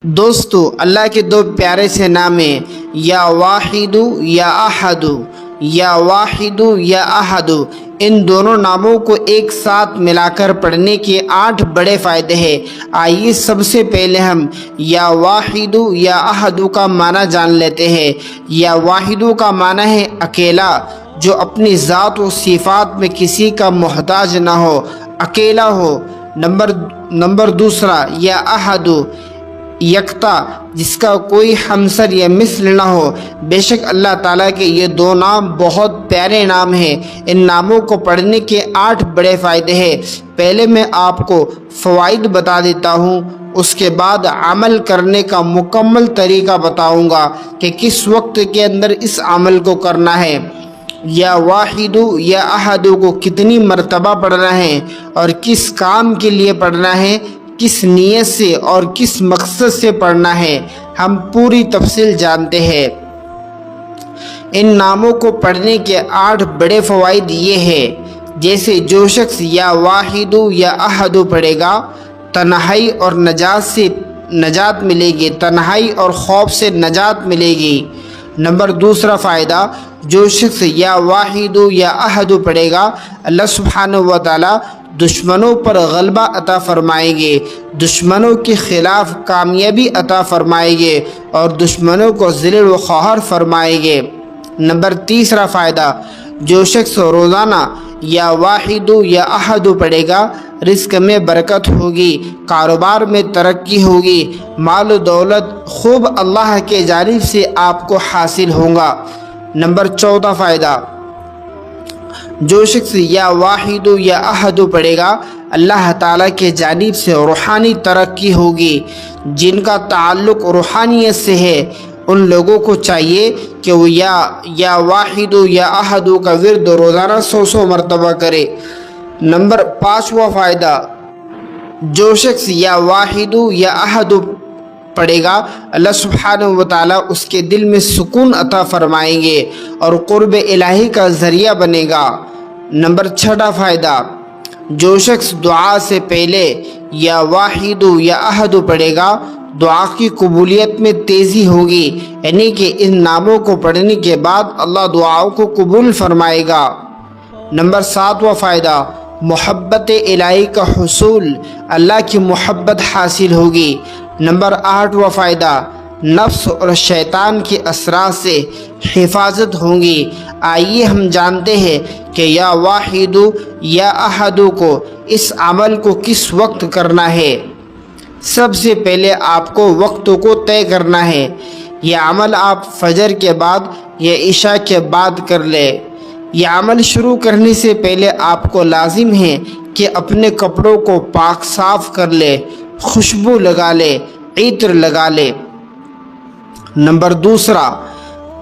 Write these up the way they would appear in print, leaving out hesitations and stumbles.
دوستو، اللہ کے دو پیارے سے نام ہیں، یا واحدو یا احدو، یا واحدو یا احدو۔ ان دونوں ناموں کو ایک ساتھ ملا کر پڑھنے کے 8 بڑے فائدے ہیں۔ آئیے سب سے پہلے ہم یا واحدو یا احدو کا معنی جان لیتے ہیں۔ یا واحدو کا معنی ہے اکیلا، جو اپنی ذات و صفات میں کسی کا محتاج نہ ہو، اکیلا ہو۔ نمبر دوسرا، یا احدو، یکتا، جس کا کوئی ہمسر یا مثل نہ ہو۔ بے شک اللہ تعالیٰ کے یہ دو نام بہت پیارے نام ہیں۔ ان ناموں کو پڑھنے کے 8 بڑے فائدے ہیں۔ پہلے میں آپ کو فوائد بتا دیتا ہوں، اس کے بعد عمل کرنے کا مکمل طریقہ بتاؤں گا کہ کس وقت کے اندر اس عمل کو کرنا ہے۔ یا واحدو یا احدو کو کتنی مرتبہ پڑھنا ہے اور کس کام کے لیے پڑھنا ہے، کس نیت سے اور کس مقصد سے پڑھنا ہے، ہم پوری تفصیل جانتے ہیں۔ ان ناموں کو پڑھنے کے 8 بڑے فوائد یہ ہیں، جیسے جو شخص یا واحدو یا احدو پڑھے گا، تنہائی اور نجات سے نجات ملے گی، تنہائی اور خوف سے نجات ملے گی۔ نمبر دوسرا فائدہ، جو شخص یا واحدو یا احدو پڑھے گا، اللہ سبحانہ و تعالیٰ دشمنوں پر غلبہ عطا فرمائیں گے، دشمنوں کے خلاف کامیابی عطا فرمائیں گے اور دشمنوں کو ذلیل و قہر فرمائیں گے۔ نمبر تیسرا فائدہ، جو شخص روزانہ یا واحدو یا احدو پڑھے گا، رزق میں برکت ہوگی، کاروبار میں ترقی ہوگی، مال و دولت خوب اللہ کے جانب سے آپ کو حاصل ہوگا۔ نمبر چوتھا فائدہ، جو شخص یا واحدو یا احدو پڑھے گا، اللہ تعالیٰ کے جانب سے روحانی ترقی ہوگی۔ جن کا تعلق روحانیت سے ہے، ان لوگوں کو چاہیے کہ وہ یا واحدو یا احدو کا ورد روزانہ 100 مرتبہ کرے۔ نمبر 5واں فائدہ، جو شخص یا واحدو یا احدو پڑھے گا، اللہ سبحانہ و تعالیٰ اس کے دل میں سکون عطا فرمائیں گے اور قرب الہی کا ذریعہ بنے گا۔ نمبر 6واں فائدہ، جو شخص دعا سے پہلے یا واحدو یا احدو پڑھے گا، دعا کی قبولیت میں تیزی ہوگی، یعنی کہ ان ناموں کو پڑھنے کے بعد اللہ دعاؤں کو قبول فرمائے گا۔ نمبر 7واں فائدہ، محبت الہی کا حصول، اللہ کی محبت حاصل ہوگی۔ نمبر 8واں فائدہ، نفس اور شیطان کے اثرات سے حفاظت ہوگی۔ آئیے ہم جانتے ہیں کہ یا واحدو یا احدو کو اس عمل کو کس وقت کرنا ہے۔ سب سے پہلے آپ کو وقت کو طے کرنا ہے۔ یہ عمل آپ فجر کے بعد یا عشاء کے بعد کر لیں۔ یہ عمل شروع کرنے سے پہلے آپ کو لازم ہے کہ اپنے کپڑوں کو پاک صاف کر لے، خوشبو لگا لے، عطر لگا لے۔ نمبر دوسرا،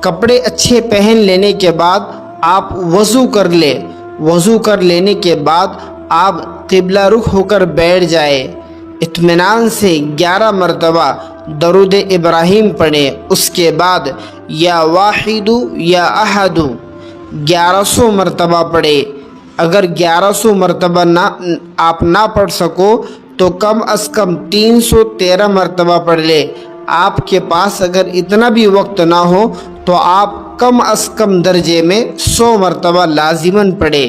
کپڑے اچھے پہن لینے کے بعد آپ وضو کر لے۔ وضو کر لینے کے بعد آپ قبلہ رخ ہو کر بیٹھ جائے، اطمینان سے 11 مرتبہ درود ابراہیم پڑھیں۔ اس کے بعد یا واحدو یا احدو 1100 مرتبہ پڑھے۔ اگر 1100 مرتبہ آپ نہ پڑھ سکو تو کم از کم 313 مرتبہ پڑھ لے۔ آپ کے پاس اگر اتنا بھی وقت نہ ہو تو آپ کم از کم درجے میں 100 مرتبہ لازماً پڑھے۔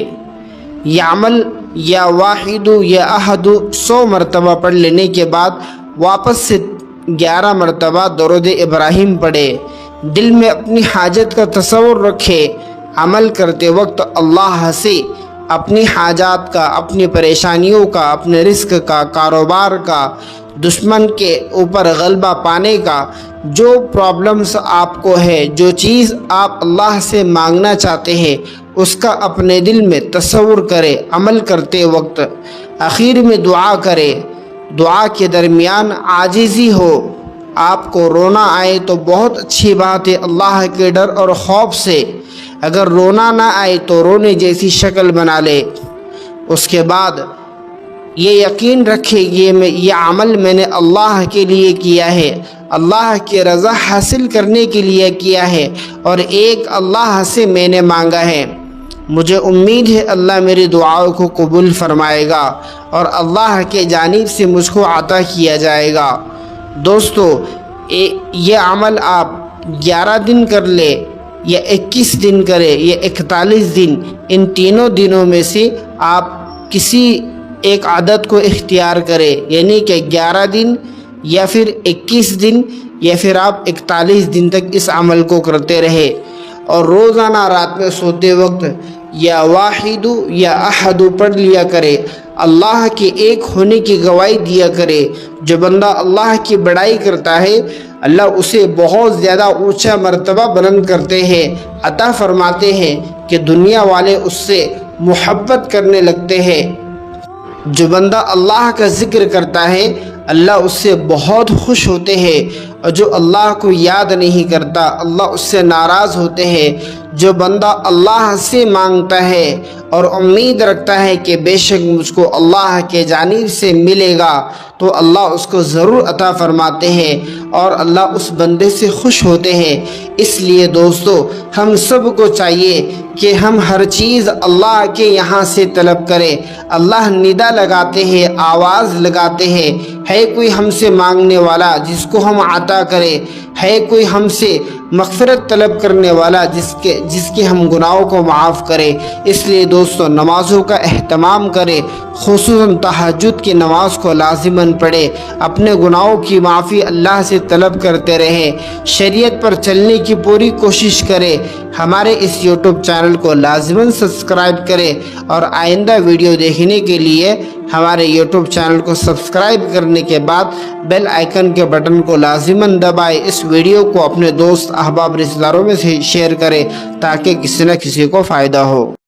یہ عمل یا واحدو یا احدو 100 مرتبہ پڑھ لینے کے بعد واپس سے 11 مرتبہ درود ابراہیم پڑھے۔ دل میں اپنی حاجت کا تصور رکھے۔ عمل کرتے وقت اللہ سے اپنی حاجات کا، اپنی پریشانیوں کا، اپنے رزق کا، کاروبار کا، دشمن کے اوپر غلبہ پانے کا، جو پرابلمز آپ کو ہے، جو چیز آپ اللہ سے مانگنا چاہتے ہیں، اس کا اپنے دل میں تصور کرے۔ عمل کرتے وقت آخر میں دعا کرے۔ دعا کے درمیان عاجزی ہو۔ آپ کو رونا آئے تو بہت اچھی بات ہے، اللہ کے ڈر اور خوف سے۔ اگر رونا نہ آئے تو رونے جیسی شکل بنا لے۔ اس کے بعد یہ یقین رکھے یہ عمل میں نے اللہ کے لیے کیا ہے، اللہ کی رضا حاصل کرنے کے لیے کیا ہے اور ایک اللہ سے میں نے مانگا ہے۔ مجھے امید ہے اللہ میری دعاؤں کو قبول فرمائے گا اور اللہ کے جانب سے مجھ کو عطا کیا جائے گا۔ دوستو یہ عمل آپ 11 دن کر لے یا 21 دن کرے یا 41 دن، ان تینوں دنوں میں سے آپ کسی ایک عادت کو اختیار کرے، یعنی کہ 11 دن یا پھر 21 دن یا پھر آپ 41 دن تک اس عمل کو کرتے رہے، اور روزانہ رات میں سوتے وقت یا واحد یا احد پڑھ لیا کرے، اللہ کے ایک ہونے کی گواہی دیا کرے۔ جو بندہ اللہ کی بڑائی کرتا ہے اللہ اسے بہت زیادہ اونچا مرتبہ بلند کرتے ہیں، عطا فرماتے ہیں کہ دنیا والے اس سے محبت کرنے لگتے ہیں۔ جو بندہ اللہ کا ذکر کرتا ہے اللہ اس سے بہت خوش ہوتے ہیں، اور جو اللہ کو یاد نہیں کرتا اللہ اس سے ناراض ہوتے ہیں۔ جو بندہ اللہ سے مانگتا ہے اور امید رکھتا ہے کہ بے شک مجھ کو اللہ کے جانب سے ملے گا تو اللہ اس کو ضرور عطا فرماتے ہیں اور اللہ اس بندے سے خوش ہوتے ہیں۔ اس لیے دوستو ہم سب کو چاہیے کہ ہم ہر چیز اللہ کے یہاں سے طلب کریں۔ اللہ ندا لگاتے ہیں، آواز لگاتے ہیں، ہے کوئی ہم سے مانگنے والا جس کو ہم عطا کریں، ہے کوئی ہم سے مغفرت طلب کرنے والا جس کے ہم گناہوں کو معاف کرے۔ اس لیے دوستو نمازوں کا اہتمام کرے، خصوصاً تہجد کی نماز کو لازماً پڑھے، اپنے گناہوں کی معافی اللہ سے طلب کرتے رہیں، شریعت پر چلنے کی پوری کوشش کرے۔ ہمارے اس یوٹیوب چینل کو لازماً سبسکرائب کرے، اور آئندہ ویڈیو دیکھنے کے لیے ہمارے یوٹیوب چینل کو سبسکرائب کرنے کے بعد بیل آئیکن کے بٹن کو لازماً دبائے۔ اس ویڈیو کو اپنے دوست احباب رشتہ داروں میں سے شیئر کریں تاکہ کسی نہ کسی کو فائدہ ہو۔